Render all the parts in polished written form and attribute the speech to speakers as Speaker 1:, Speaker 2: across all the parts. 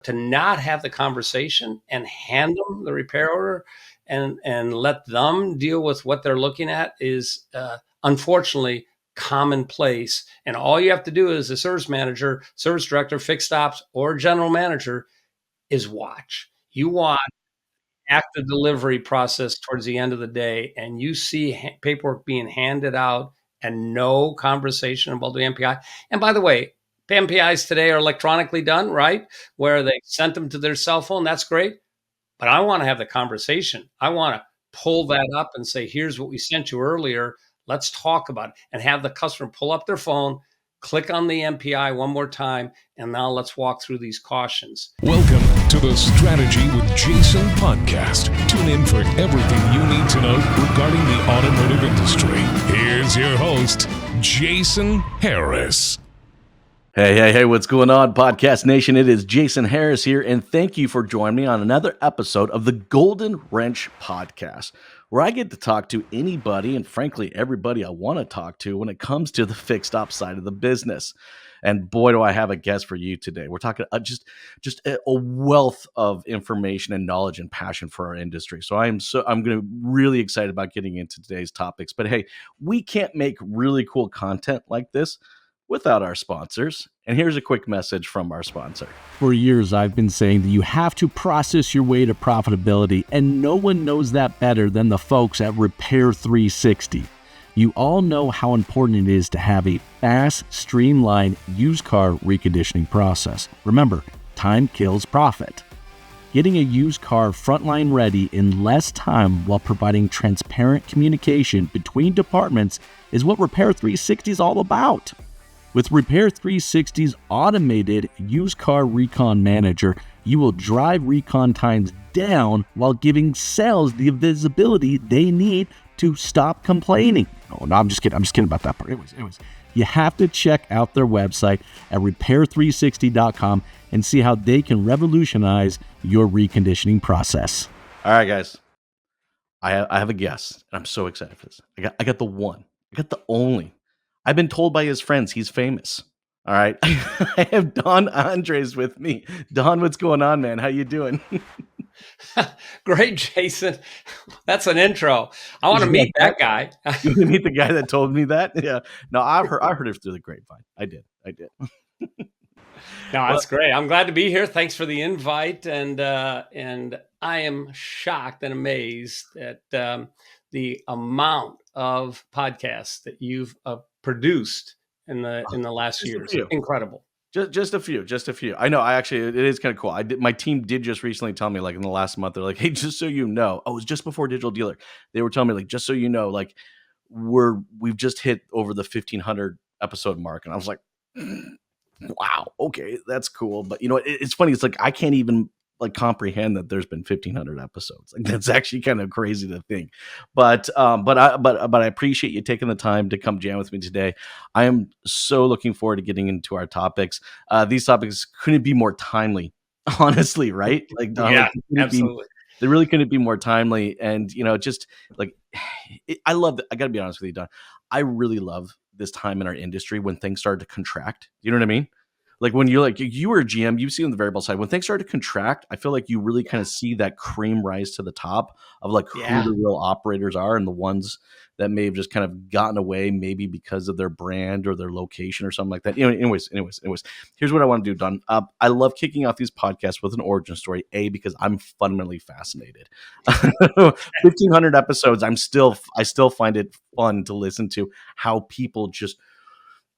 Speaker 1: to not have the conversation and hand them the repair order and let them deal with what they're looking at is unfortunately commonplace. And all you have to do as a service manager, service director, fixed ops, or general manager is watch. You watch after delivery process towards the end of the day, and you see paperwork being handed out and no conversation about the MPI. And by the way, MPIs today are electronically done, right? Where they sent them to their cell phone. That's great. But I want to have the conversation. I want to pull that up and say, here's what we sent you earlier. Let's talk about it, and have the customer pull up their phone, click on the MPI one more time, and now let's walk through these cautions.
Speaker 2: Welcome to the Strategy with Jason podcast. Tune in for everything you need to know regarding the automotive industry. Here's your host, Jason Harris.
Speaker 3: Hey, what's going on, Podcast Nation? It is Jason Harris here, and thank you for joining me on another episode of the Golden Wrench Podcast, where I get to talk to anybody and, frankly, everybody I want to talk to when it comes to the fixed op side of the business. And boy, do I have a guest for you today. We're talking just a wealth of information and knowledge and passion for our industry. So I'm going to really excited about getting into today's topics. But hey, we can't make really cool content like this without our sponsors. And here's a quick message from our sponsor.
Speaker 4: For years, I've been saying that you have to process your way to profitability, and no one knows that better than the folks at Repair 360. You all know how important it is to have a fast, streamlined used car reconditioning process. Remember, time kills profit. Getting a used car frontline ready in less time while providing transparent communication between departments is what Repair 360 is all about. With Repair 360's automated used car recon manager, you will drive recon times down while giving sales the visibility they need to stop complaining. Oh, no, I'm just kidding. I'm just kidding about that part. Anyways, you have to check out their website at repair360.com and see how they can revolutionize your reconditioning process.
Speaker 3: All right, guys. I have a guest, and I'm so excited for this. I got the one. I got the only. I've been told by his friends he's famous. All right. I have Don Andres with me. Don, what's going on, man? How you doing?
Speaker 1: Great, Jason. That's an intro. I want to meet that guy.
Speaker 3: You want to meet the guy that told me that? Yeah. No, I heard it through the grapevine. I did.
Speaker 1: No, that's great. I'm glad to be here. Thanks for the invite. And I am shocked and amazed at the amount of podcasts that you've produced in the last years. Incredible.
Speaker 3: Just a few. I know. It is kind of cool. My team did just recently tell me, like, in the last month, they're like, hey, just so you know, it was just before Digital Dealer. They were telling me, like, just so you know, like, we've just hit over the 1,500 episode mark. And I was like, wow, okay, that's cool. But you know, it's funny. It's like, I can't even like comprehend that there's been 1,500 episodes. Like, that's actually kind of crazy to think. But I appreciate you taking the time to come jam with me today. I am so looking forward to getting into our topics. These topics couldn't be more timely, honestly, right? Like,
Speaker 1: yeah, absolutely.
Speaker 3: They really couldn't be more timely. And you know, just like, I love that. I got to be honest with you, Don. I really love this time in our industry when things started to contract. You know what I mean? Like, when you're like, you were a GM, you see on the variable side, when things start to contract, I feel like you really kind of see that cream rise to the top of like who the real operators are, and the ones that may have just kind of gotten away, maybe because of their brand or their location or something like that. You know, anyways, here's what I want to do, Don. I love kicking off these podcasts with an origin story, because I'm fundamentally fascinated. 1,500 episodes. I still find it fun to listen to how people just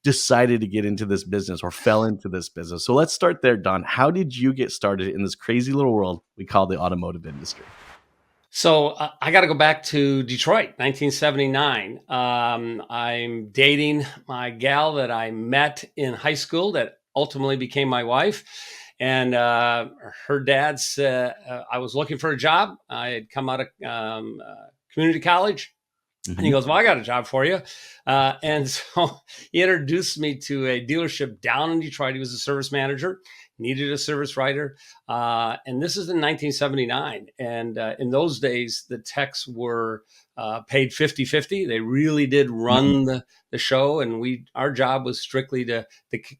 Speaker 3: decided to get into this business or fell into this business. So let's start there, Don. How did you get started in this crazy little world we call the automotive industry?
Speaker 1: So I got to go back to Detroit, 1979. I'm dating my gal that I met in high school that ultimately became my wife. And her dad said, I was looking for a job. I had come out of community college. And he goes, well, I got a job for you. And so he introduced me to a dealership down in Detroit. He was a service manager. needed a service writer. And this is in 1979. And in those days, the techs were paid 50-50. They really did
Speaker 3: Mhm.
Speaker 1: run the show. And our job was strictly to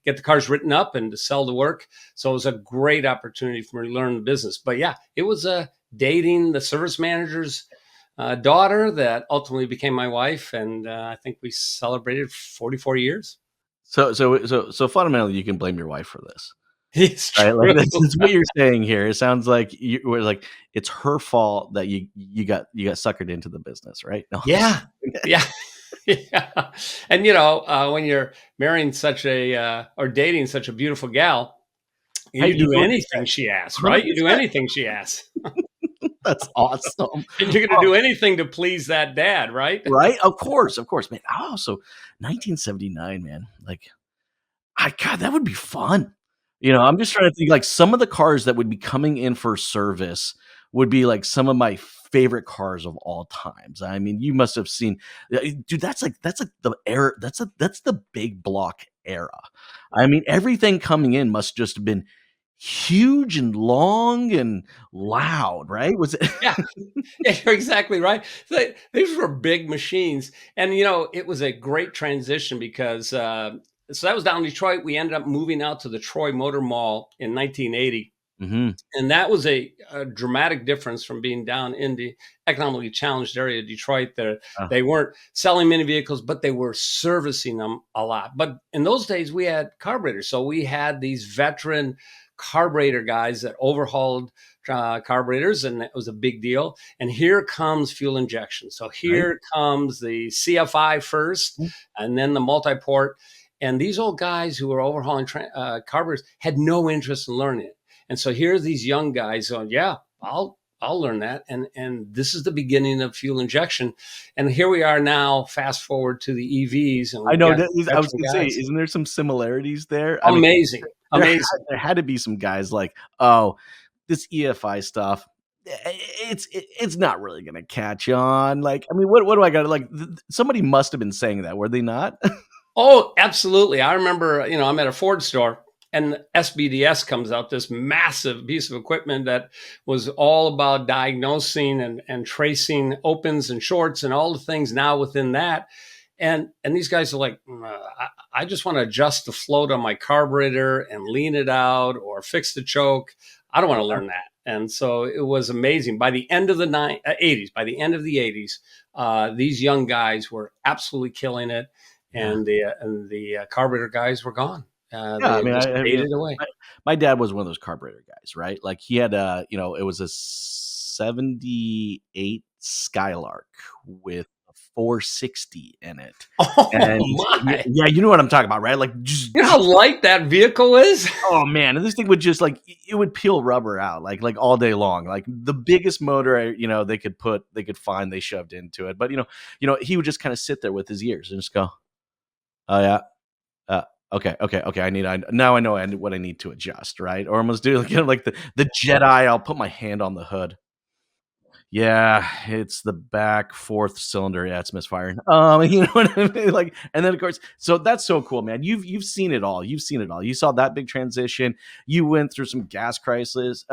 Speaker 1: get the cars written up and to sell the work. So it was a great opportunity for me to learn the business. But yeah, it was dating the service manager's daughter that ultimately became my wife. And I think we celebrated 44 years.
Speaker 3: So fundamentally, you can blame your wife for this,
Speaker 1: It's
Speaker 3: right? Like
Speaker 1: true.
Speaker 3: that's what you're saying here. It sounds like you were like it's her fault that you got suckered into the business, right? No, I'm just
Speaker 1: Yeah. Yeah. Yeah. And, when you're marrying such or dating such a beautiful gal,
Speaker 3: hey,
Speaker 1: you
Speaker 3: you
Speaker 1: do
Speaker 3: know what?
Speaker 1: anything she asks, right? You do
Speaker 3: 100%.
Speaker 1: anything she asks.
Speaker 3: That's awesome.
Speaker 1: And you're going to do anything to please that dad, right?
Speaker 3: Right? Of course, man. Oh, so 1979, man. Like, God, that would be fun. I'm just trying to think like some of the cars that would be coming in for service would be like some of my favorite cars of all times. I mean, you must have seen, dude. That's like the era. That's the big block era. I mean, everything coming in must just have been huge and long and loud, right? Was it?
Speaker 1: Yeah. Yeah, you're exactly right. These were big machines. And, it was a great transition because, so that was down in Detroit. We ended up moving out to the Troy Motor Mall in 1980.
Speaker 3: Mhm.
Speaker 1: And that was a dramatic difference from being down in the economically challenged area of Detroit. They weren't selling many vehicles, but they were servicing them a lot. But in those days, we had carburetors. So we had these veteran carburetor guys that overhauled carburetors, and it was a big deal. And here comes fuel injection. So
Speaker 3: Right?
Speaker 1: here comes the CFI first,
Speaker 3: Mm.
Speaker 1: and then the multi-port. And these old guys who were overhauling carburetors had no interest in learning it. And so here are these young guys going, yeah, I'll learn that. And this is the beginning of fuel injection. And here we are now, fast forward to the EVs, and
Speaker 3: I
Speaker 1: we've
Speaker 3: know
Speaker 1: got
Speaker 3: that is I was
Speaker 1: veteran
Speaker 3: gonna say,
Speaker 1: guys.
Speaker 3: isn't there some similarities there? I mean,
Speaker 1: Amazing.
Speaker 3: there had
Speaker 1: Amazing.
Speaker 3: there had to be some guys like, "Oh, this EFI stuff, it's not really gonna catch on." Like, I mean, what do I gotta like, somebody must have been saying that, were they not?
Speaker 1: Oh, absolutely. I remember, I'm at a Ford store and SBDS comes out, this massive piece of equipment that was all about diagnosing and tracing opens and shorts and all the things now within that. And these guys are like, I just want to adjust the float on my carburetor and lean it out or fix the choke. I don't want to learn that. And so it was amazing. By the end of the 80s, by the end of the 80s, these young guys were absolutely killing it,
Speaker 3: Yeah.
Speaker 1: and the carburetor guys were gone.
Speaker 3: Yeah,
Speaker 1: They
Speaker 3: I
Speaker 1: had
Speaker 3: mean,
Speaker 1: just faded away.
Speaker 3: my dad was one of those carburetor guys, right? Like, he had it was a '78 Skylark with a 460 in it,
Speaker 1: Oh
Speaker 3: and
Speaker 1: my!
Speaker 3: yeah, you know what I'm talking about, right? Like, just
Speaker 1: You know how light that vehicle is?
Speaker 3: oh man, and this thing would just like it would peel rubber out like all day long. Like the biggest motor they could find, they shoved into it. But he would just kind of sit there with his ears and just go, "Oh yeah, uh, okay. Now I know what I need to adjust, right?" Or almost do like the Jedi. I'll put my hand on the hood. Yeah, it's the back 4th cylinder. Yeah, it's misfiring. You know what I mean? Like, and then of course, so that's so cool, man. You've seen it all. You've seen it all. You saw that big transition. You went through some gas crisis.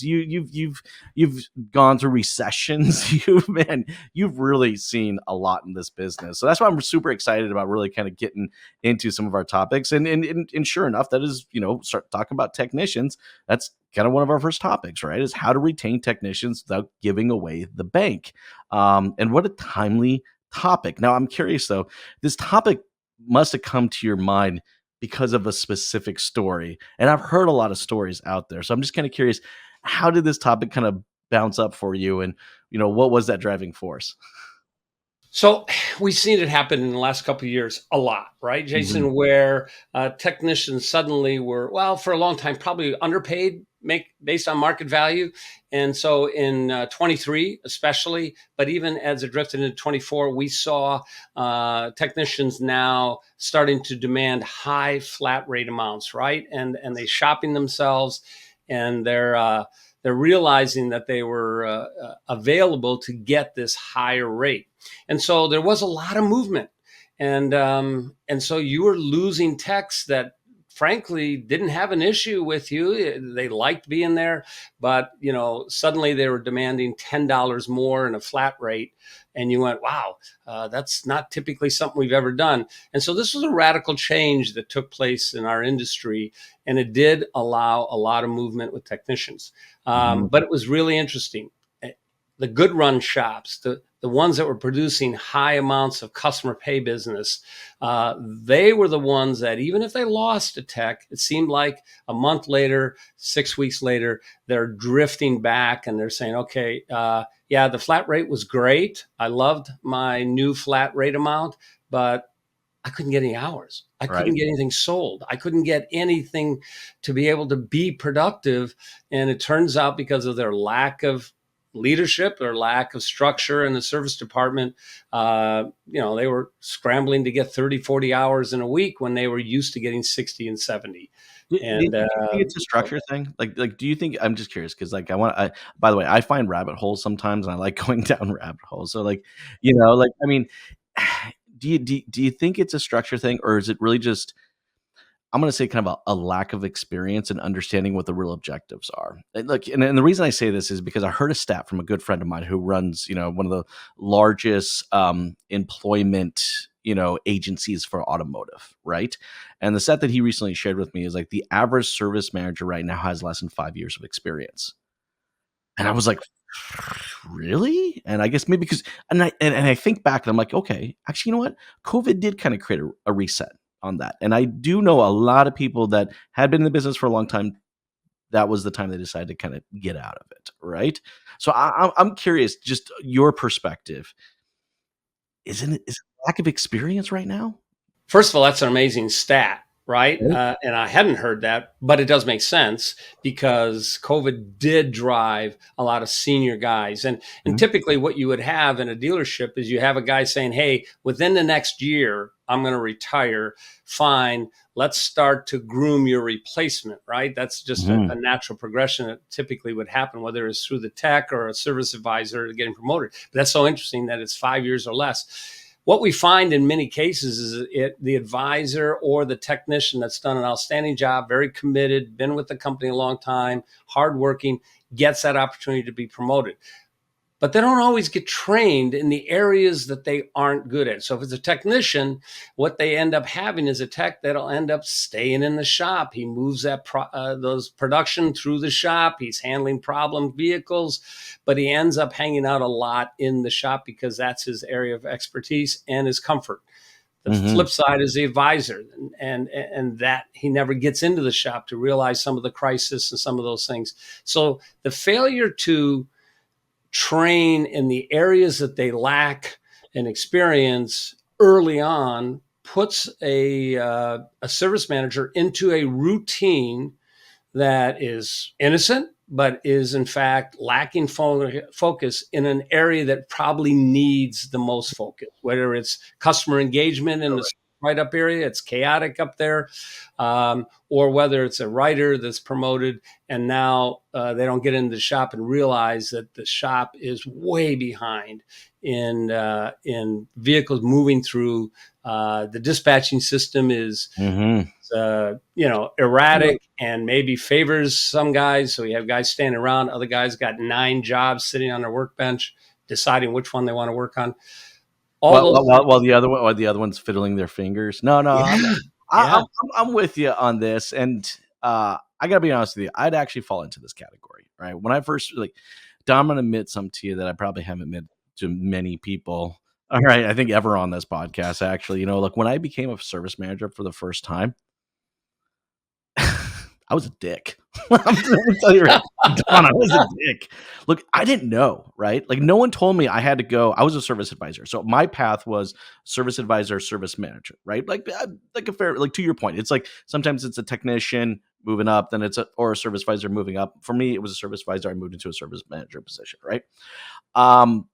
Speaker 3: You've gone through recessions. You've really seen a lot in this business. So that's why I'm super excited about really kind of getting into some of our topics. And sure enough, that is, start talking about technicians. That's kind of one of our first topics, right? Is how to retain technicians without giving away the bank. And what a timely topic. Now, I'm curious though, this topic must have come to your mind because of a specific story. And I've heard a lot of stories out there. So I'm just kind of curious, how did this topic kind of bounce up for you? And, what was that driving force?
Speaker 1: So we've seen it happen in the last couple of years a lot, right,
Speaker 3: Mhm.
Speaker 1: Jason? Where technicians suddenly were, well, for a long time, probably underpaid, based on market value. And so in 23, especially, but even as it drifted into 24, we saw technicians now starting to demand high flat rate amounts, right? And they shopping themselves, and they're realizing that they were available to get this higher rate. And so there was a lot of movement, and so you were losing techs that frankly didn't have an issue with you. They liked being there, but suddenly they were demanding $10 more in a flat rate, and you went, "Wow, that's not typically something we've ever done." And so this was a radical change that took place in our industry, and it did allow a lot of movement with technicians.
Speaker 3: Mhm.
Speaker 1: But it was really interesting. The good run shops, the ones that were producing high amounts of customer pay business, they were the ones that, even if they lost a tech, it seemed like a month later, 6 weeks later, they're drifting back and they're saying, okay, yeah, the flat rate was great. I loved my new flat rate amount, but I couldn't get any hours. I couldn't
Speaker 3: Right.
Speaker 1: get anything sold. I couldn't get anything to be able to be productive. And it turns out, because of their lack of leadership or lack of structure in the service department, they were scrambling to get 30, 40 hours in a week when they were used to getting 60 and 70.
Speaker 3: Do
Speaker 1: And,
Speaker 3: you think it's a structure thing? Like, do you think? I'm just curious because, like, by the way, I find rabbit holes sometimes, and I like going down rabbit holes. So, like, I mean, do you think it's a structure thing, or is it really just? I'm going to say kind of a lack of experience and understanding what the real objectives are. And look, and the reason I say this is because I heard a stat from a good friend of mine who runs, one of the largest employment, agencies for automotive, right? And the stat that he recently shared with me is like the average service manager right now has less than 5 years of experience. And I was like, really? And I guess maybe because, and I think back and I'm like, okay, actually, you know what? COVID did kind of create a reset on that. And I do know a lot of people that had been in the business for a long time. That was the time they decided to kind of get out of it, right? So I'm curious, just your perspective. Is it lack of experience right now?
Speaker 1: First of all, that's an amazing stat, right?
Speaker 3: Right.
Speaker 1: And I hadn't heard that, but it does make sense because COVID did drive a lot of senior guys. And
Speaker 3: Mhm.
Speaker 1: typically, what you would have in a dealership is you have a guy saying, "Hey, within the next year, I'm going to retire. Fine, let's start to groom your replacement." Right? That's just a
Speaker 3: Mhm.
Speaker 1: natural progression that typically would happen, whether it's through the tech or a service advisor getting promoted. But that's so interesting that it's 5 years or less. What we find in many cases is the advisor or the technician that's done an outstanding job, very committed, been with the company a long time, hardworking, gets that opportunity to be promoted. But they don't always get trained in the areas that they aren't good at. So if it's a technician, what they end up having is a tech that'll end up staying in the shop. He moves those production through the shop. He's handling problem vehicles, but he ends up hanging out a lot in the shop because that's his area of expertise and his comfort. The
Speaker 3: Mhm.
Speaker 1: flip side is the advisor, and that he never gets into the shop to realize some of the crisis and some of those things. So the failure to train in the areas that they lack an experience early on puts a service manager into a routine that is innocent, but is in fact lacking focus in an area that probably needs the most focus, whether it's customer engagement in the write up area, it's chaotic up there, or whether it's a writer that's promoted and now they don't get into the shop and realize that the shop is way behind in vehicles moving through. The dispatching system is
Speaker 3: Mhm.
Speaker 1: erratic and maybe favors some guys. So you have guys standing around, other guys got 9 jobs sitting on their workbench, deciding which one they want to work on. All
Speaker 3: While
Speaker 1: those
Speaker 3: while while
Speaker 1: things.
Speaker 3: while the other one's fiddling their fingers. No, no,
Speaker 1: Yeah,
Speaker 3: I'm
Speaker 1: yeah.
Speaker 3: I'm with you on this, and, I gotta be honest with you, I'd actually fall into this category, right? When I first, like, Dom, I'm gonna admit something to you that I probably haven't admitted to many people, alright, I think ever on this podcast, actually, look, when I became a service manager for the first time, I was a dick. I'm gonna tell you right, Don, I was a dick. Look, I didn't know, right? Like, no one told me I had to go. I was a service advisor, so my path was service advisor, service manager, right? Like a fair, like to your point, it's like sometimes it's a technician moving up, then or a service advisor moving up. For me, it was a service advisor. I moved into a service manager position, right? Um,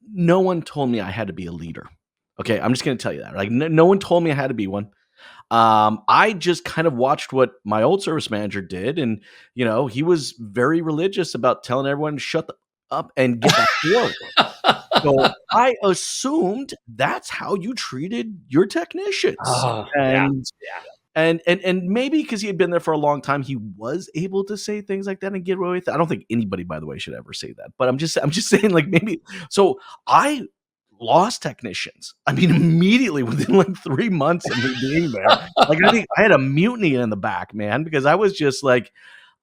Speaker 3: no one told me I had to be a leader. Okay, I'm just gonna tell you that. Like, no one told me I had to be one. I just kind of watched what my old service manager did, and he was very religious about telling everyone to shut up and get back to work. So I assumed that's how you treated your technicians,
Speaker 1: Oh, yeah,
Speaker 3: and
Speaker 1: yeah.
Speaker 3: And maybe because he had been there for a long time, he was able to say things like that and get away with it. I don't think anybody, by the way, should ever say that. But I'm just saying, like, maybe. So I lost technicians. I mean, immediately within like 3 months of me being there. Like, I think I had a mutiny in the back, man, because I was just like,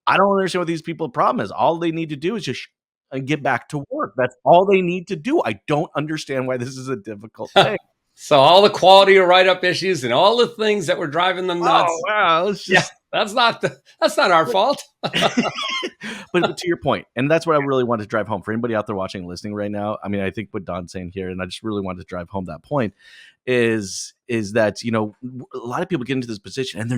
Speaker 3: I don't understand what these people's problem is. All they need to do is just and get back to work. That's all they need to do. I don't understand why this is a difficult thing.
Speaker 1: So all the quality of write-up issues and all the things that were driving them
Speaker 3: Oh
Speaker 1: nuts.
Speaker 3: wow, it's
Speaker 1: Yeah,
Speaker 3: just
Speaker 1: that's not our fault.
Speaker 3: but to your point, and that's what I really wanted to drive home for anybody out there watching and listening right now. I mean, I think what Don's saying here, and I just really wanted to drive home that point, is that a lot of people get into this position and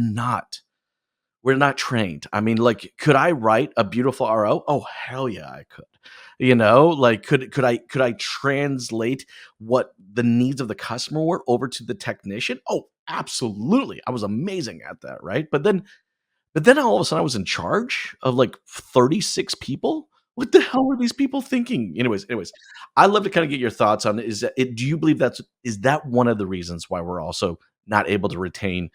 Speaker 3: we're not trained. I mean, like, could I write a beautiful RO? Oh, hell yeah, I could. Like, could I translate what the needs of the customer were over to the technician? Oh, absolutely. I was amazing at that, right? But then all of a sudden I was in charge of like 36 people. What the hell were these people thinking? Anyways, I'd love to kind of get your thoughts on it. Do you believe is that one of the reasons why we're also not able to retain,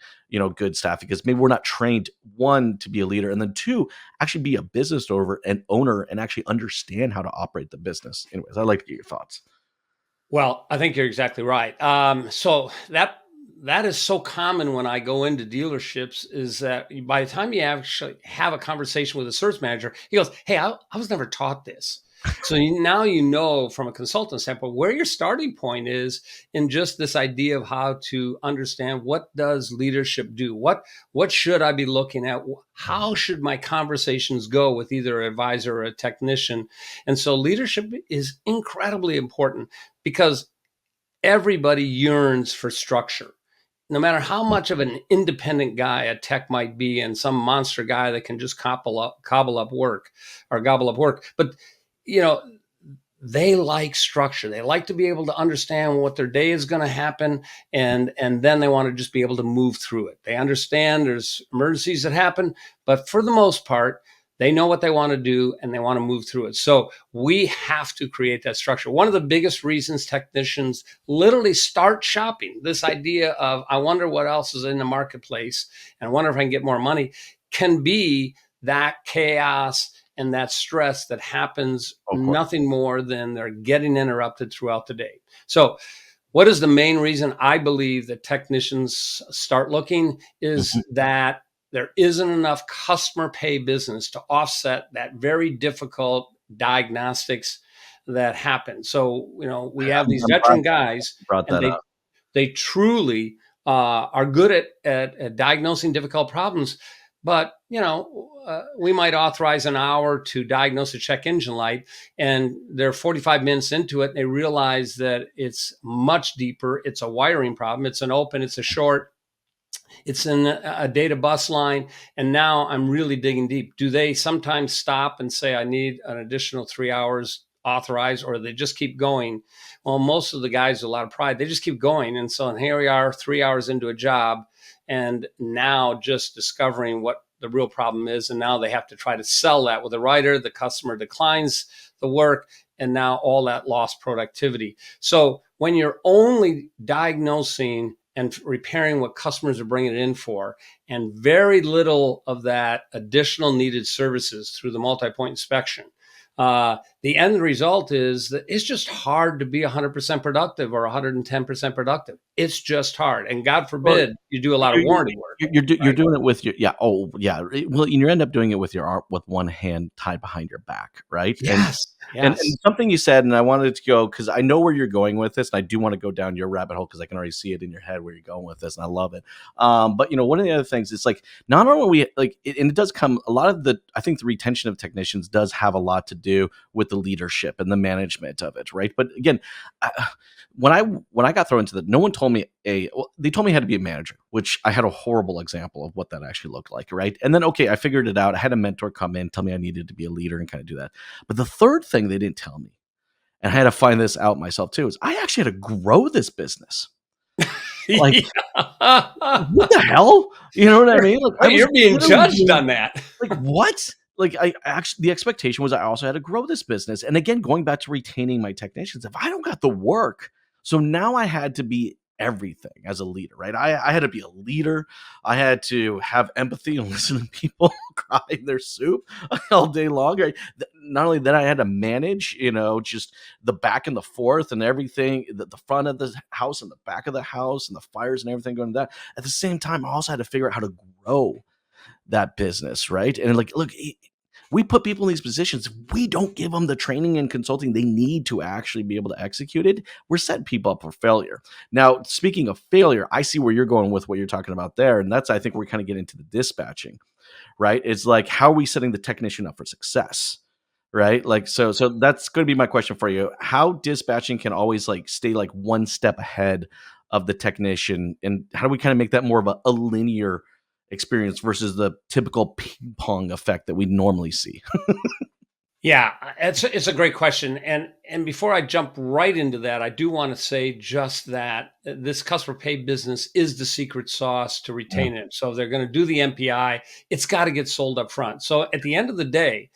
Speaker 3: good staff? Because maybe we're not trained, one, to be a leader, and then two, actually be a business owner and actually understand how to operate the business. Anyways, I'd like to get your thoughts.
Speaker 1: Well, I think you're exactly right. So that is so common when I go into dealerships, is that by the time you actually have a conversation with a service manager, he goes, "Hey, I was never taught this." So now from a consultant standpoint where your starting point is in just this idea of how to understand, what does leadership do? What should I be looking at? How should my conversations go with either an advisor or a technician? And so leadership is incredibly important, because everybody yearns for structure. No matter how much of an independent guy a tech might be, and some monster guy that can just cobble up work or gobble up work, but you know, they like structure. They like to be able to understand what their day is going to happen, and then they want to just be able to move through it. They understand there's emergencies that happen, but for the most part, they know what they want to do and they want to move through it. So we have to create that structure. One of the biggest reasons technicians literally start shopping, this idea of, I wonder what else is in the marketplace and I wonder if I can get more money, can be that chaos and that stress that happens
Speaker 3: Of course.
Speaker 1: nothing more than they're getting interrupted throughout the day. So what is the main reason I believe that technicians start looking is that there isn't enough customer pay business to offset that very difficult diagnostics that happen. So, we have these
Speaker 3: I'm glad
Speaker 1: veteran guys,
Speaker 3: you brought
Speaker 1: and
Speaker 3: that up.
Speaker 1: they truly are good at diagnosing difficult problems. But we might authorize an hour to diagnose a check engine light, and they're 45 minutes into it, and they realize that it's much deeper. It's a wiring problem. It's an open. It's a short. It's in a data bus line. And now I'm really digging deep. Do they sometimes stop and say, I need an additional 3 hours authorized, or they just keep going? Well, most of the guys with a lot of pride, they just keep going. And so here we are 3 hours into a job, and now just discovering what the real problem is. And now they have to try to sell that with a writer. The customer declines the work, and now all that lost productivity. So when you're only diagnosing and repairing what customers are bringing it in for, and very little of that additional needed services through the multi-point inspection, the end result is that it's just hard to be 100% productive or 110% productive. It's just hard. And God
Speaker 3: Well,
Speaker 1: forbid you do a lot of warranty work.
Speaker 3: you're
Speaker 1: Right?
Speaker 3: doing it with your well, and you end up doing it with your arm, with one hand tied behind your back, right? And
Speaker 1: Yes.
Speaker 3: and
Speaker 1: Yes.
Speaker 3: something you said, and I wanted to go because I know where you're going with this, and I do want to go down your rabbit hole because I can already see it in your head where you're going with this, and I love it. But one of the other things is, like, not only we like, and it does come a lot of I think the retention of technicians does have a lot to do with the leadership and the management of it, right? But again, when I got thrown into that, no one told me they told me I had to be a manager, which I had a horrible example of what that actually looked like, right? And then, okay, I figured it out. I had a mentor come in, tell me I needed to be a leader and kind of do that. But the third thing they didn't tell me, and I had to find this out myself too, is I actually had to grow this business. Like, what the hell? You know what I mean? Like, I was
Speaker 1: You're being
Speaker 3: literally
Speaker 1: judged
Speaker 3: doing,
Speaker 1: on that.
Speaker 3: like, what? Like, I actually, the expectation was I also had to grow this business. And again, going back to retaining my technicians, if I don't got the work, so now I had to be everything as a leader, right? I had to be a leader. I had to have empathy and listen to people cry their soup all day long. Right? Not only that, I had to manage, just the back and the forth and everything, the front of the house and the back of the house and the fires and everything going to that. At the same time, I also had to figure out how to grow that business, right? And like, look, we put people in these positions. We don't give them the training and consulting they need to actually be able to execute it. We're setting people up for failure. Now, speaking of failure, I see where you're going with what you're talking about there. And that's, I think, we're kind of getting into the dispatching, right? It's like, how are we setting the technician up for success? Right. Like, so that's going to be my question for you. How dispatching can always like stay like one step ahead of the technician, and how do we kind of make that more of a linear experience versus the typical ping pong effect that we normally see?
Speaker 1: Yeah, it's a great question, and before I jump right into that, I do want to say just that this customer pay business is the secret sauce to
Speaker 3: Yeah.
Speaker 1: retain it. So if they're going to do the MPI, it's got to get sold up front. So at the end of the day,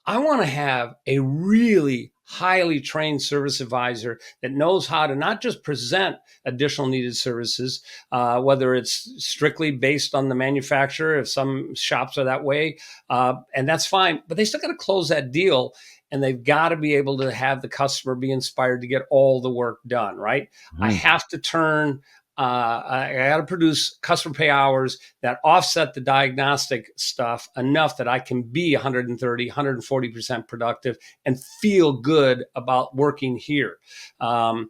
Speaker 1: I want to have a really highly trained service advisor that knows how to not just present additional needed services, whether it's strictly based on the manufacturer, if some shops are that way, and that's fine, but they still got to close that deal. And they've got to be able to have the customer be inspired to get all the work done, right? I
Speaker 3: Mhm.
Speaker 1: have to turn I got to produce customer pay hours that offset the diagnostic stuff enough that I can be 130, 140% productive and feel good about working here. I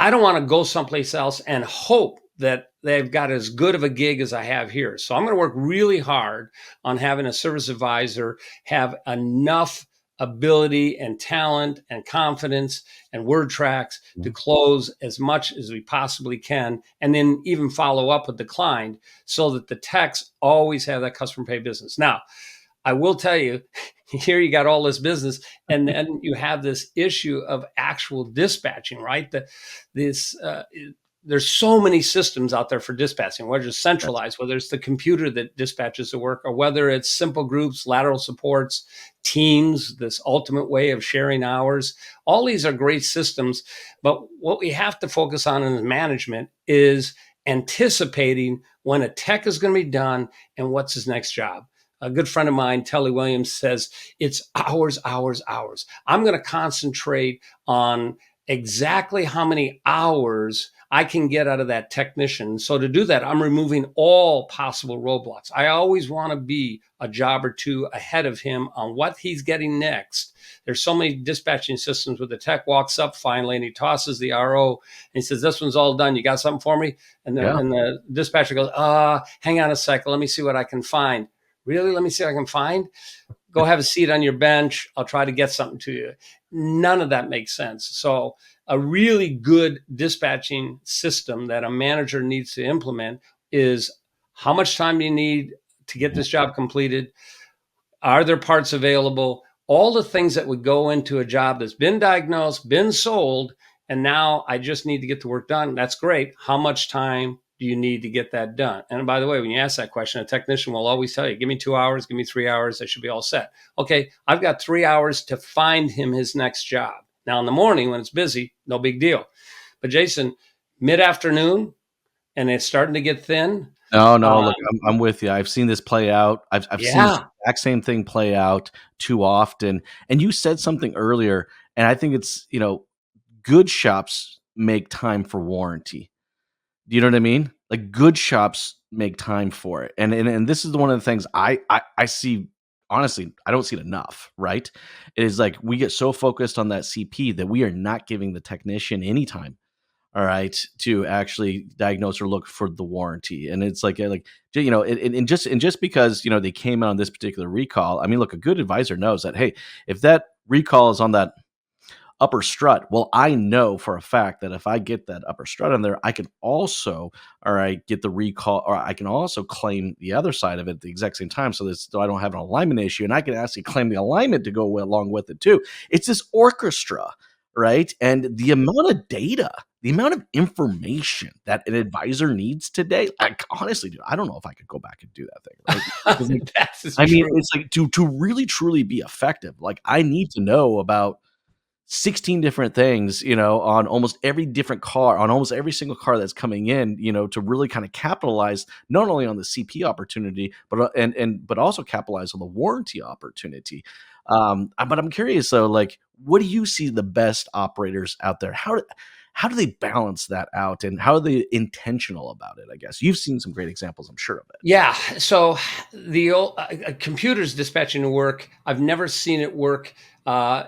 Speaker 1: don't want to go someplace else and hope that they've got as good of a gig as I have here. So I'm going to work really hard on having a service advisor have enough ability and talent and confidence and word tracks to close as much as we possibly can, and then even follow up with the client so that the techs always have that customer pay business. Now, I will tell you, here you got all this business, and then you have this issue of actual dispatching, right? This there's so many systems out there for dispatching, whether it's centralized, whether it's the computer that dispatches the work, or whether it's simple groups, lateral supports, teams, this ultimate way of sharing hours. All these are great systems, but what we have to focus on in management is anticipating when a tech is going to be done and what's his next job. A good friend of mine, Telly Williams, says it's hours, hours, hours. I'm going to concentrate on exactly how many hours I can get out of that technician. So to do that, I'm removing all possible roadblocks. I always want to be a job or two ahead of him on what he's getting next. There's so many dispatching systems where the tech walks up finally and he tosses the RO and he says, "This one's all done. You got something for me?" And
Speaker 3: Yeah.
Speaker 1: the dispatcher goes, hang on a second. Let me see what I can find. Really? Let me see what I can find. Go have a seat on your bench. I'll try to get something to you. None of that makes sense. So a really good dispatching system that a manager needs to implement is, how much time do you need to get this job completed? Are there parts available? All the things that would go into a job that's been diagnosed, been sold, and now I just need to get the work done. That's great. How much time do you need to get that done? And by the way, when you ask that question, a technician will always tell you, give me 2 hours, give me 3 hours, I should be all set. Okay, I've got 3 hours to find him his next job. Now in the morning when it's busy, no big deal. But Jason, mid-afternoon and it's starting to get thin.
Speaker 3: No, no,
Speaker 1: Uh,
Speaker 3: look, I'm with you. I've seen this play out. I've seen this
Speaker 1: yeah,
Speaker 3: exact same thing play out too often. And you said something earlier, and I think it's, good shops make time for warranty. Do you know what I mean? Like, good shops make time for it. And this is one of the things I see. Honestly, I don't see it enough, right? It is like we get so focused on that CP that we are not giving the technician any time, all right, to actually diagnose or look for the warranty. And it's like and just because they came out on this particular recall, I mean, look, a good advisor knows that, hey, if that recall is on that upper strut, well, I know for a fact that if I get that upper strut on there, I can also, all right, get the recall, or I can also claim the other side of it at the exact same time, so I don't have an alignment issue, and I can actually claim the alignment to go along with it too. It's this orchestra, right? And the amount of data, the amount of information that an advisor needs today, like, honestly, dude, I don't know if I could go back and do that thing, right? Because, like,
Speaker 1: that's
Speaker 3: I mean,
Speaker 1: true.
Speaker 3: it's like to really truly be effective, like, I need to know about 16 different things, on almost every different car, on almost every single car that's coming in, to really kind of capitalize not only on the CP opportunity, but also capitalize on the warranty opportunity. But I'm curious though, like, what do you see the best operators out there? How do they balance that out, and how are they intentional about it? I guess you've seen some great examples, I'm sure of it.
Speaker 1: Yeah. So the old computers dispatching to work, I've never seen it work.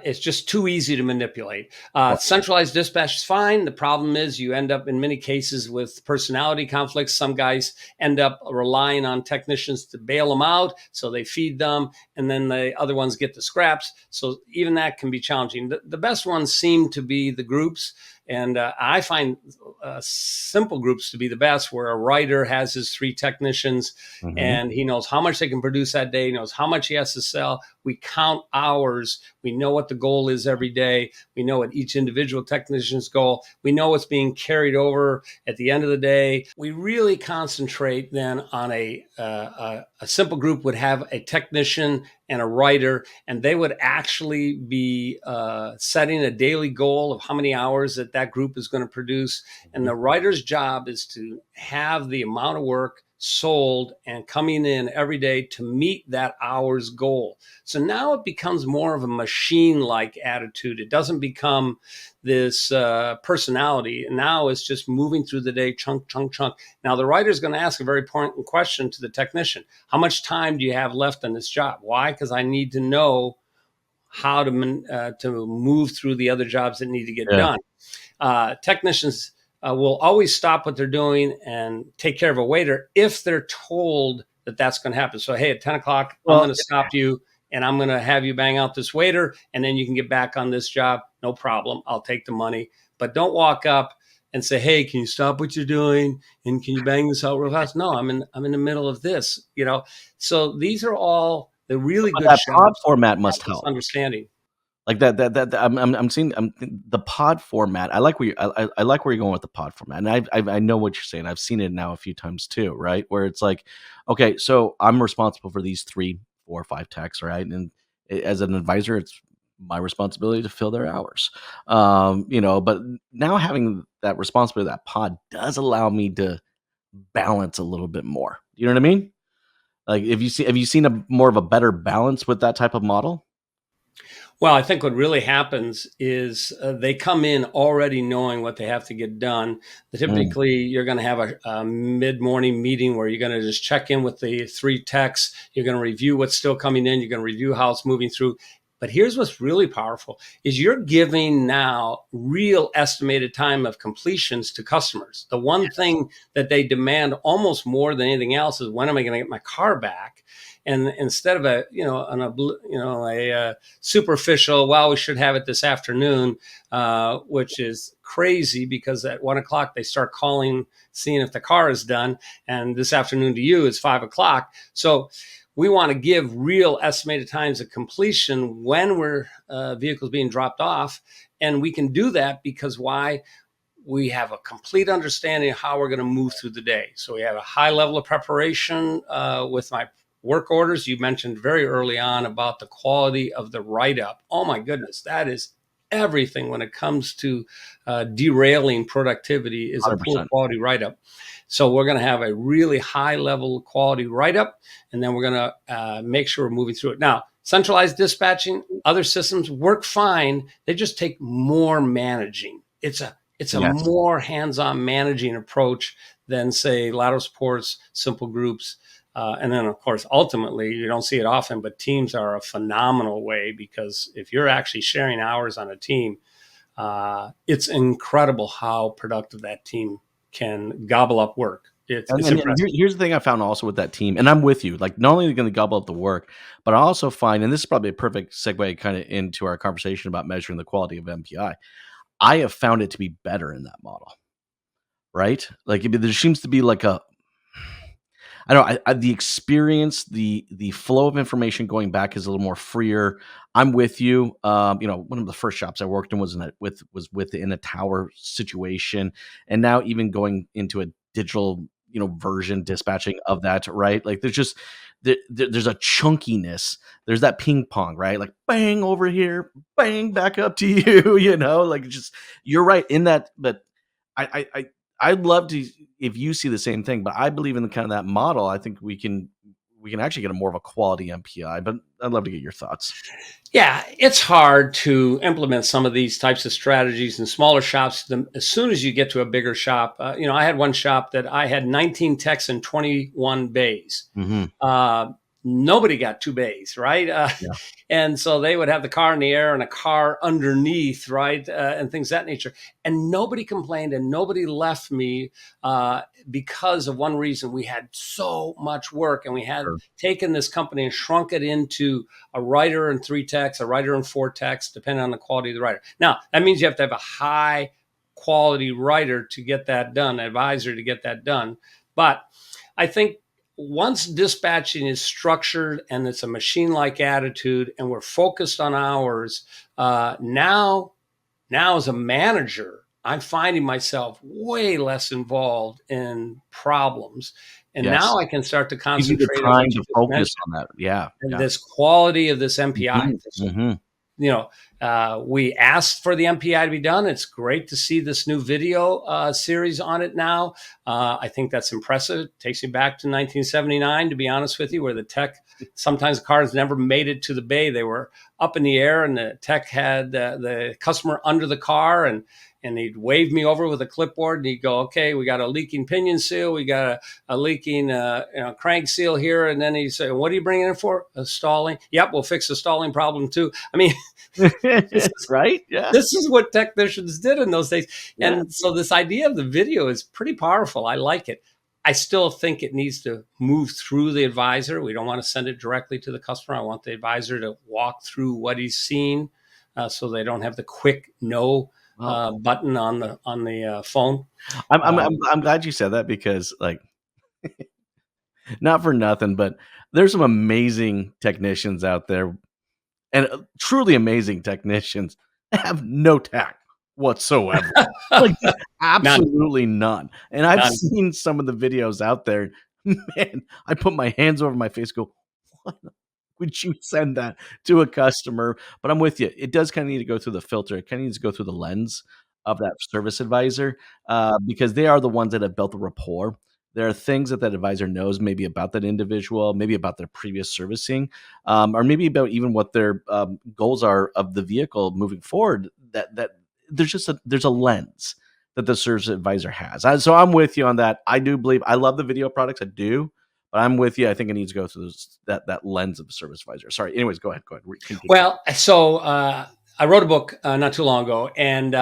Speaker 1: It's just too easy to manipulate. Centralized dispatch is fine. The problem is you end up in many cases with personality conflicts. Some guys end up relying on technicians to bail them out, so they feed them, and then the other ones get the scraps. So even that can be challenging. The best ones seem to be the groups. And I find simple groups to be the best, where a writer has his three technicians
Speaker 3: Hmm.
Speaker 1: and he knows how much they can produce that day, he knows how much he has to sell. We count hours. We know what the goal is every day. We know what each individual technician's goal. We know what's being carried over at the end of the day. We really concentrate then on a simple group would have a technician and a writer, and they would actually be setting a daily goal of how many hours that group is going to produce. And the writer's job is to have the amount of work sold and coming in every day to meet that hour's goal. So now it becomes more of a machine-like attitude. It doesn't become this personality. And now it's just moving through the day, chunk, chunk, chunk. Now the writer is going to ask a very important question to the technician. How much time do you have left on this job? Why? Because I need to know how to move through the other jobs that need to get
Speaker 3: Yeah.
Speaker 1: done. Technicians will always stop what they're doing and take care of a waiter if they're told that that's going to happen. So, hey, at 10 o'clock, I'm
Speaker 3: Well,
Speaker 1: going to stop you and I'm going to have you bang out this waiter, and then you can get back on this job. No problem. I'll take the money. But don't walk up and say, hey, can you stop what you're doing? And can you bang this out real fast? No, I'm in the middle of this, So these are all the really
Speaker 3: but
Speaker 1: good
Speaker 3: that pod
Speaker 1: shops
Speaker 3: format
Speaker 1: have
Speaker 3: must
Speaker 1: this
Speaker 3: help.
Speaker 1: understanding.
Speaker 3: Like that I'm seeing the pod format. I like where you're going with the pod format, and I know what you're saying. I've seen it now a few times too, right? Where it's like, okay, so I'm responsible for these 3, 4, 5 techs, right? And as an advisor, it's my responsibility to fill their hours. But now having that responsibility, that pod does allow me to balance a little bit more. You know what I mean? Like, have you seen a more of a better balance with that type of model?
Speaker 1: Well, I think what really happens is they come in already knowing what they have to get done.
Speaker 3: Mm,
Speaker 1: Typically, you're going to have a mid-morning meeting where you're going to just check in with the three techs. You're going to review what's still coming in. You're going to review how it's moving through. But here's what's really powerful is you're giving now real estimated time of completions to customers. The one thing that they demand almost more than anything else is, when am I going to get my car back? And instead of a superficial, well, we should have it this afternoon, which is crazy because at 1 o'clock they start calling, seeing if the car is done. And this afternoon to you is 5 o'clock. So we want to give real estimated times of completion when we're vehicles being dropped off. And we can do that because why? We have a complete understanding of how we're going to move through the day. So we have a high level of preparation with my work orders. You mentioned very early on about the quality of the write-up. Oh my goodness, that is everything when it comes to derailing productivity is a poor
Speaker 3: 100%.
Speaker 1: quality write-up. So we're going to have a really high level quality write-up, and then we're going to make sure we're moving through it. Now, centralized dispatching, other systems work fine. They just take more managing. It's a
Speaker 3: Yes.
Speaker 1: more hands-on managing approach than, say, lateral supports, simple groups. And then, of course, ultimately, you don't see it often, but teams are a phenomenal way, because if you're actually sharing hours on a team, it's incredible how productive that team can gobble up work. It's
Speaker 3: And
Speaker 1: impressive.
Speaker 3: here's the thing I found also with that team, and I'm with you. Like, not only are they going to gobble up the work, but I also find, and this is probably a perfect segue kind of into our conversation about measuring the quality of MPI. I have found it to be better in that model, right? Like, there seems to be like a, I don't know, the experience, the flow of information going back is a little more freer. I'm with you. One of the first shops I worked in was within a tower situation, and now even going into a digital, version dispatching of that, right? Like there's a chunkiness. There's that ping pong, right? Like bang over here, bang back up to you, like just you're right in that. But I'd love to if you see the same thing, but I believe in the kind of that model. I think we can actually get a more of a quality MPI, but I'd love to get your thoughts.
Speaker 1: Yeah, it's hard to implement some of these types of strategies in smaller shops. As soon as you get to a bigger shop, I had one shop that I had 19 techs and 21 bays.
Speaker 3: Mm-hmm.
Speaker 1: Nobody got two bays, right?
Speaker 3: Yeah.
Speaker 1: And so they would have the car in the air and a car underneath, right? And things of that nature. And nobody complained and nobody left me because of one reason. We had so much work and we had
Speaker 3: Sure.
Speaker 1: taken this company and shrunk it into a writer and 3 techs, a writer and 4 techs, depending on the quality of the writer. Now, that means you have to have a high quality writer to get that done, an advisor to get that done. But I think once dispatching is structured and it's a machine-like attitude and we're focused on hours, now as a manager, I'm finding myself way less involved in problems. And
Speaker 3: Yes.
Speaker 1: now I can start to
Speaker 3: Gives you the
Speaker 1: concentrate on
Speaker 3: time
Speaker 1: what you
Speaker 3: to
Speaker 1: just
Speaker 3: focus
Speaker 1: mentioned
Speaker 3: on that. Yeah.
Speaker 1: and
Speaker 3: Yeah.
Speaker 1: this quality of this MPI.
Speaker 3: Mm-hmm.
Speaker 1: We asked for the MPI to be done. It's great to see this new video series on it now. I think that's impressive. It takes me back to 1979, to be honest with you, where the tech, sometimes the cars never made it to the bay. They were up in the air and the tech had the customer under the car and he'd wave me over with a clipboard and he'd go, okay, we got a leaking pinion seal. We got a leaking crank seal here. And then he'd say, what are you bringing it for? A stalling? Yep, we'll fix the stalling problem too. I mean,
Speaker 3: Right? Yeah.
Speaker 1: this is what technicians did in those days.
Speaker 3: Yeah.
Speaker 1: And so this idea of the video is pretty powerful. I like it. I still think it needs to move through the advisor. We don't want to send it directly to the customer. I want the advisor to walk through what he's seen so they don't have the quick no button on the phone.
Speaker 3: I'm glad you said that because, like, not for nothing, but there's some amazing technicians out there, and truly amazing technicians that have no tact whatsoever. Like, just
Speaker 1: None.
Speaker 3: absolutely none. And I've
Speaker 1: None.
Speaker 3: seen some of the videos out there. Man, I put my hands over my face, go, what would you send that to a customer? But I'm with you. It does kind of need to go through the filter. It kind of needs to go through the lens of that service advisor because they are the ones that have built the rapport. There are things that that advisor knows, maybe about that individual, maybe about their previous servicing, or maybe about even what their goals are of the vehicle moving forward. That there's a lens that the service advisor has. So I'm with you on that. I do believe I love the video products. I do. But I'm with you. I think it needs to go through that lens of the service advisor. Sorry. Anyways, go ahead. Continue.
Speaker 1: Well, so I wrote a book not too long ago, and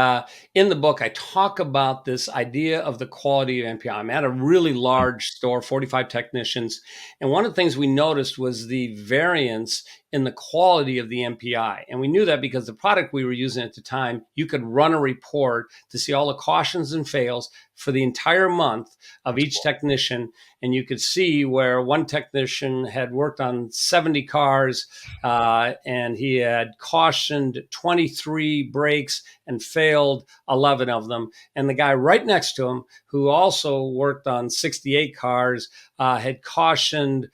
Speaker 1: in the book, I talk about this idea of the quality of MPI. I'm at a really large store, 45 technicians, and one of the things we noticed was the variance in the quality of the MPI. And we knew that because the product we were using at the time, you could run a report to see all the cautions and fails for the entire month of each technician. And you could see where one technician had worked on 70 cars and he had cautioned 23 brakes and failed 11 of them. And the guy right next to him, who also worked on 68 cars, had cautioned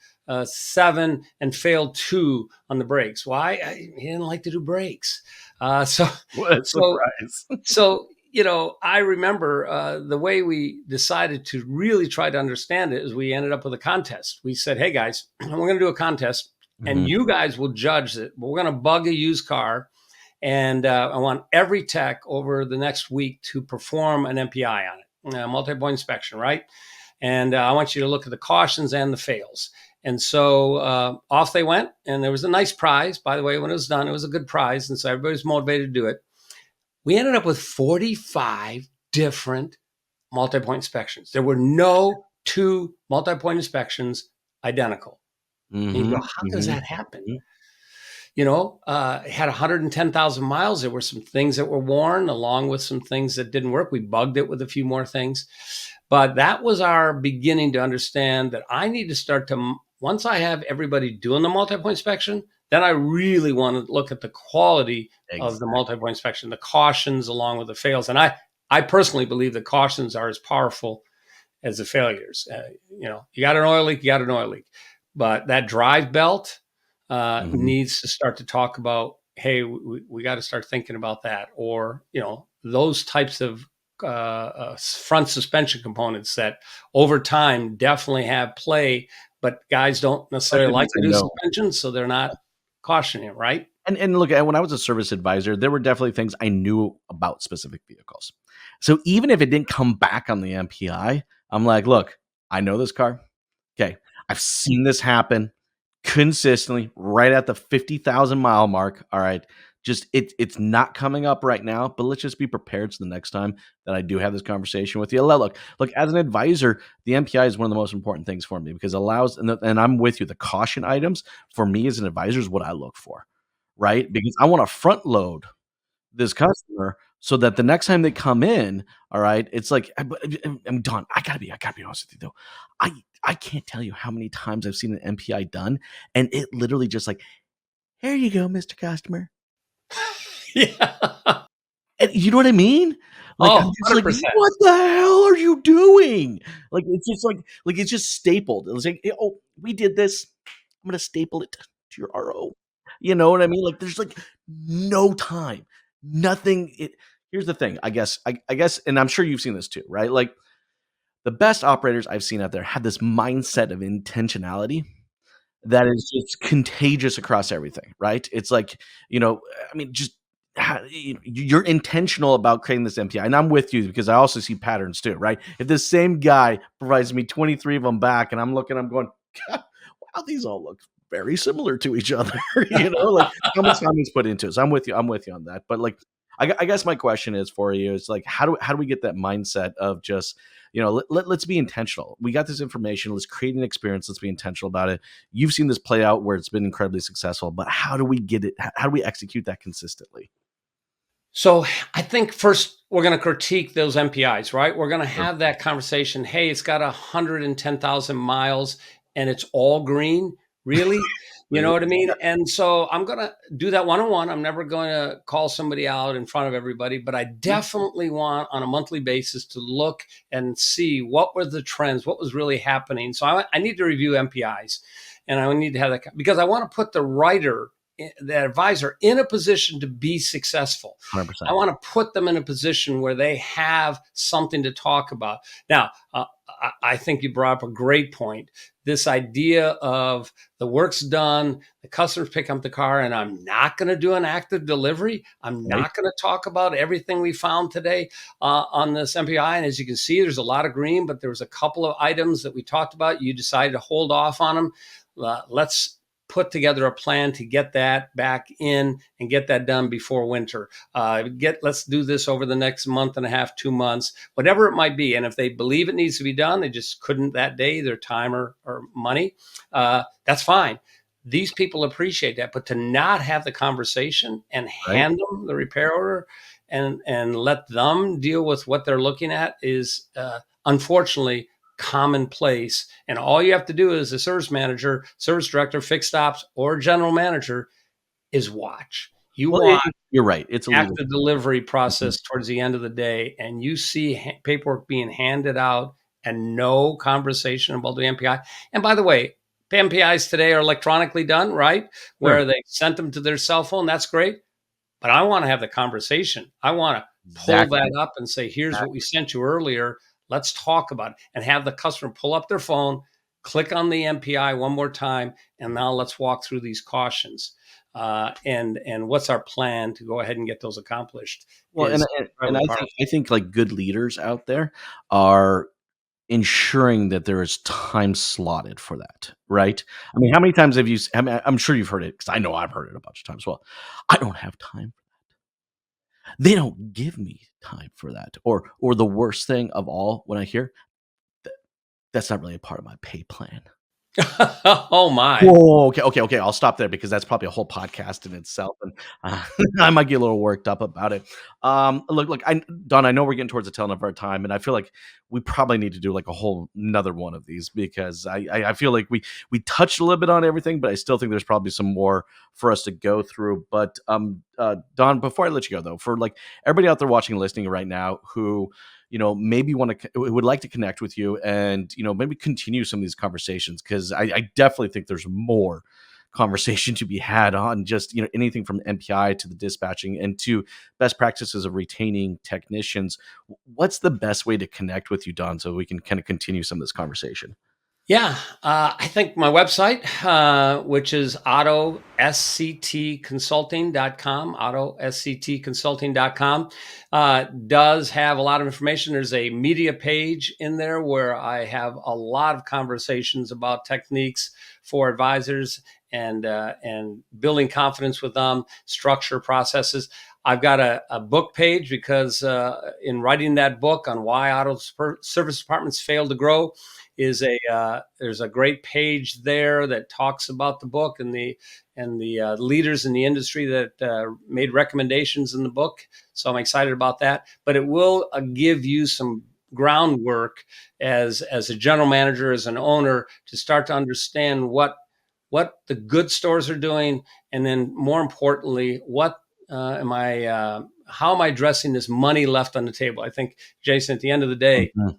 Speaker 1: 7 and failed 2 on the brakes. Why? He didn't like to do brakes. So,
Speaker 3: What a surprise.
Speaker 1: so I remember the way we decided to really try to understand it is we ended up with a contest. We said, hey guys, we're going to do a contest and you guys will judge it. We're going to bug a used car. And I want every tech over the next week to perform an MPI on it, multi-point inspection, right? And I want you to look at the cautions and the fails. And so off they went. And there was a nice prize. By the way, when it was done, it was a good prize. And so everybody was motivated to do it. We ended up with 45 different multi-point inspections. There were no 2 multi-point inspections identical. And you go, how does that happen? It had 110,000 miles. There were some things that were worn along with some things that didn't work. We bugged it with a few more things. But that was our beginning to understand that I need to start to, once I have everybody doing the multi-point inspection, then I really want to look at the quality of the multi-point inspection, the cautions along with the fails. And I personally believe the cautions are as powerful as the failures. You got an oil leak, you got an oil leak, but that drive belt
Speaker 3: Mhm.
Speaker 1: needs to start to talk about, hey, we got to start thinking about that, or those types of front suspension components that over time definitely have play, but guys don't necessarily
Speaker 3: Especially
Speaker 1: like
Speaker 3: once
Speaker 1: to
Speaker 3: I
Speaker 1: do
Speaker 3: know.
Speaker 1: suspension, so they're not cautioning, right?
Speaker 3: And look, when I was a service advisor, there were definitely things I knew about specific vehicles. So even if it didn't come back on the MPI, I'm like, look, I know this car. Okay, I've seen this happen consistently right at the 50,000 mile mark. All right, just it's not coming up right now, but let's just be prepared so the next time that I do have this conversation with you. Look, as an advisor, the MPI is one of the most important things for me because it allows, and I'm with you. The caution items for me as an advisor is what I look for, right? Because I want to front load this customer so that the next time they come in, all right, it's like I'm done. I gotta be honest with you though. I can't tell you how many times I've seen an MPI done, and it literally just like, here you go, Mr. Customer.
Speaker 1: Yeah.
Speaker 3: And you know what I mean? Like,
Speaker 1: Oh,
Speaker 3: I'm just like,
Speaker 1: 100%.
Speaker 3: "What the hell are you doing?" Like, it's just like it's just stapled. It was like, "Oh, we did this. I'm gonna staple it to your RO." You know what I mean? Like, there's, like, no time. Nothing here's the thing, I guess, and I'm sure you've seen this too, right? Like, the best operators I've seen out there have this mindset of intentionality that is just contagious across everything, right? It's like, I mean, just you're intentional about creating this MPI, and I'm with you because I also see patterns too, right? If the same guy provides me 23 of them back, and I'm looking, I'm going, God, wow, these all look very similar to each other, like how much time is put into it. So I'm with you on that. But like, I guess my question is for you is like, how do we get that mindset of just let's be intentional. We got this information. Let's create an experience. Let's be intentional about it. You've seen this play out where it's been incredibly successful, but how do we get it? How do we execute that consistently?
Speaker 1: So I think first we're going to critique those MPIs, right? We're going to
Speaker 3: Sure.
Speaker 1: have that conversation. Hey, it's got 110,000 miles and it's all green. Really? You know
Speaker 3: Really?
Speaker 1: what I mean? And so I'm going to do that one on one. I'm never going to call somebody out in front of everybody, but I
Speaker 3: Mhm.
Speaker 1: definitely want on a monthly basis to look and see what were the trends, what was really happening. So I need to review MPIs, and I need to have that because I want to put the writer, the advisor, in a position to be successful. I
Speaker 3: 100%.
Speaker 1: want to put them in a position where they have something to talk about. Now, I think you brought up a great point. This idea of the work's done, the customers pick up the car, and I'm not going to do an active delivery. I'm
Speaker 3: Right?
Speaker 1: not going to talk about everything we found today on this MPI. And as you can see, there's a lot of green, but there was a couple of items that we talked about. You decided to hold off on them. Let's put together a plan to get that back in and get that done before winter. Let's do this over the next month and a half, 2 months, whatever it might be. And if they believe it needs to be done, they just couldn't that day, their time or money, that's fine. These people appreciate that, but to not have the conversation and
Speaker 3: Right?
Speaker 1: hand them the repair order and let them deal with what they're looking at is unfortunately commonplace. And all you have to do as a service manager, service director, fixed ops, or general manager is watch. You
Speaker 3: Well,
Speaker 1: watch
Speaker 3: you're right. It's a leader.
Speaker 1: active delivery
Speaker 3: Mhm.
Speaker 1: process towards the end of the day, and you see paperwork being handed out and no conversation about the MPI. And by the way, MPIs today are electronically done, right?
Speaker 3: Sure.
Speaker 1: Where they sent them to their cell phone. That's great. But I want to have the conversation. I want to pull
Speaker 3: Exactly.
Speaker 1: that up and say, here's what we sent you earlier. Let's talk about it, and have the customer pull up their phone, click on the MPI one more time, and now let's walk through these cautions. And what's our plan to go ahead and get those accomplished
Speaker 3: Well, and
Speaker 1: is
Speaker 3: and and
Speaker 1: incredibly
Speaker 3: I
Speaker 1: powerful.
Speaker 3: think I think like good leaders out there are ensuring that there is time slotted for that, right? I mean, how many times have you I mean, I'm sure you've heard it because I know I've heard it a bunch of times. Well, I don't have time. They don't give me time for that. Or the worst thing of all when I hear that that's not really a part of my pay plan.
Speaker 1: Oh my.
Speaker 3: Whoa, okay. I'll stop there because that's probably a whole podcast in itself, and I might get a little worked up about it. Look, Don, I know we're getting towards the tail end of our time, and I feel like we probably need to do like a whole another one of these because I feel like we touched a little bit on everything, but I still think there's probably some more for us to go through. But Don, before I let you go though, for like everybody out there watching and listening right now who maybe would like to connect with you and, maybe continue some of these conversations, because I definitely think there's more conversation to be had on just, anything from MPI to the dispatching and to best practices of retaining technicians. What's the best way to connect with you, Don, so we can kind of continue some of this conversation?
Speaker 1: Yeah, I think my website, which is autosctconsulting.com, autosctconsulting.com, does have a lot of information. There's a media page in there where I have a lot of conversations about techniques for advisors and building confidence with them, structure, processes. I've got a book page because in writing that book on why auto service departments fail to grow, there's a great page there that talks about the book and the leaders in the industry that made recommendations in the book. So I'm excited about that. But it will give you some groundwork as a general manager, as an owner, to start to understand what the good stores are doing, and then more importantly, how am I addressing this money left on the table? I think, Jason, at the end of the day,
Speaker 3: Mhm.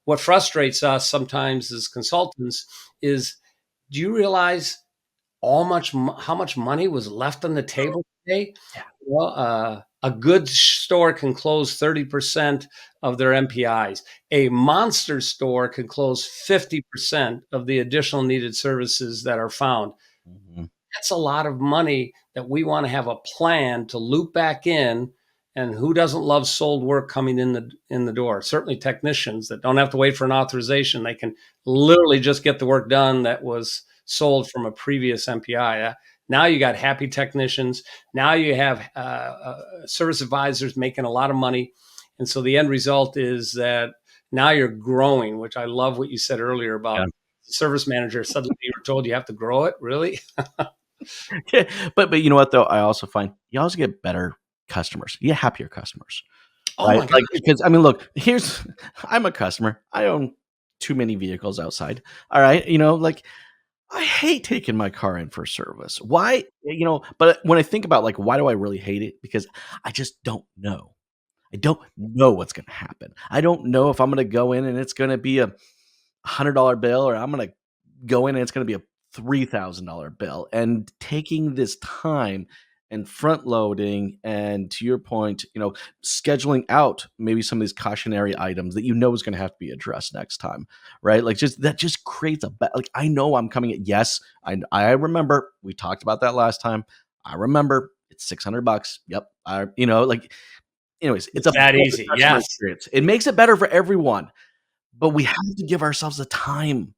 Speaker 1: what frustrates us sometimes as consultants is, do you realize how much money was left on the table today?
Speaker 3: Yeah.
Speaker 1: Well, a good store can close 30% of their MPIs. A monster store can close 50% of the additional needed services that are found.
Speaker 3: Mhm.
Speaker 1: That's a lot of money that we want to have a plan to loop back in. And who doesn't love sold work coming in the door? Certainly technicians that don't have to wait for an authorization. They can literally just get the work done that was sold from a previous MPI. Now you got happy technicians. Now you have service advisors making a lot of money. And so the end result is that now you're growing, which I love what you said earlier
Speaker 3: Yeah.
Speaker 1: about the service manager. Suddenly you were told you have to grow it. Really?
Speaker 3: Yeah, but you know what though? I also find you also get better customers. You get happier customers,
Speaker 1: Oh
Speaker 3: right?
Speaker 1: my God.
Speaker 3: Like, because I mean, look, here's I'm a customer. I own too many vehicles outside. All right, like I hate taking my car in for service. Why? But when I think about, like, why do I really hate it? Because I just don't know. I don't know what's going to happen. I don't know if I'm going to go in and it's going to be a $100 bill, or I'm going to go in and it's going to be a $3,000 bill. And taking this time and front loading, and to your point, scheduling out maybe some of these cautionary items that is going to have to be addressed next time, right? Like, just creates like, I know I'm coming at, yes, I remember we talked about that last time. I remember it's $600. Yep. Like, anyways, it's
Speaker 1: It's
Speaker 3: a
Speaker 1: that
Speaker 3: better
Speaker 1: easy.
Speaker 3: customer
Speaker 1: Yes.
Speaker 3: experience. It makes it better for everyone, but we have to give ourselves the time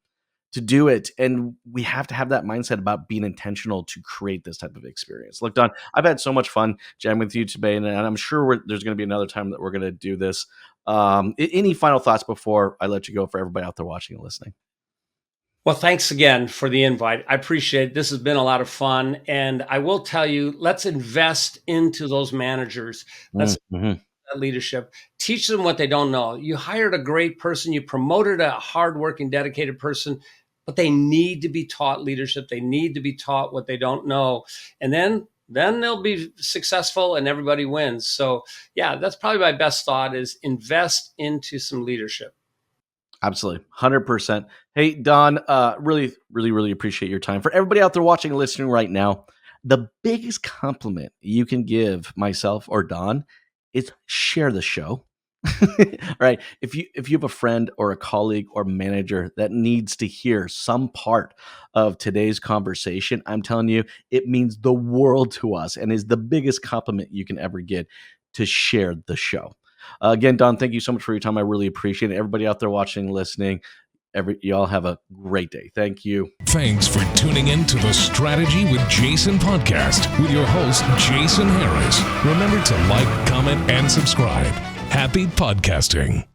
Speaker 3: to do it. And we have to have that mindset about being intentional to create this type of experience. Look, Don, I've had so much fun jamming with you today, and I'm sure there's going to be another time that we're going to do this. Any final thoughts before I let you go for everybody out there watching and listening?
Speaker 1: Well, thanks again for the invite. I appreciate it. This has been a lot of fun. And I will tell you, let's invest into those managers. Let's
Speaker 3: Mm-hmm.
Speaker 1: leadership. Teach them what they don't know. You hired a great person, you promoted a hardworking, dedicated person, but they need to be taught leadership. They need to be taught what they don't know. And then they'll be successful and everybody wins. So yeah, that's probably my best thought, is invest into some leadership.
Speaker 3: Absolutely. 100%. Hey, Don, really, really, really appreciate your time. For everybody out there watching and listening right now, the biggest compliment you can give myself or Don is share the show. All right. If you have a friend or a colleague or manager that needs to hear some part of today's conversation, I'm telling you, it means the world to us and is the biggest compliment you can ever get, to share the show. Again, Don, thank you so much for your time. I really appreciate it. Everybody out there watching, listening, y'all have a great day. Thank you.
Speaker 2: Thanks for tuning in to the Strategy with Jason podcast with your host, Jason Harris. Remember to like, comment, and subscribe. Happy podcasting.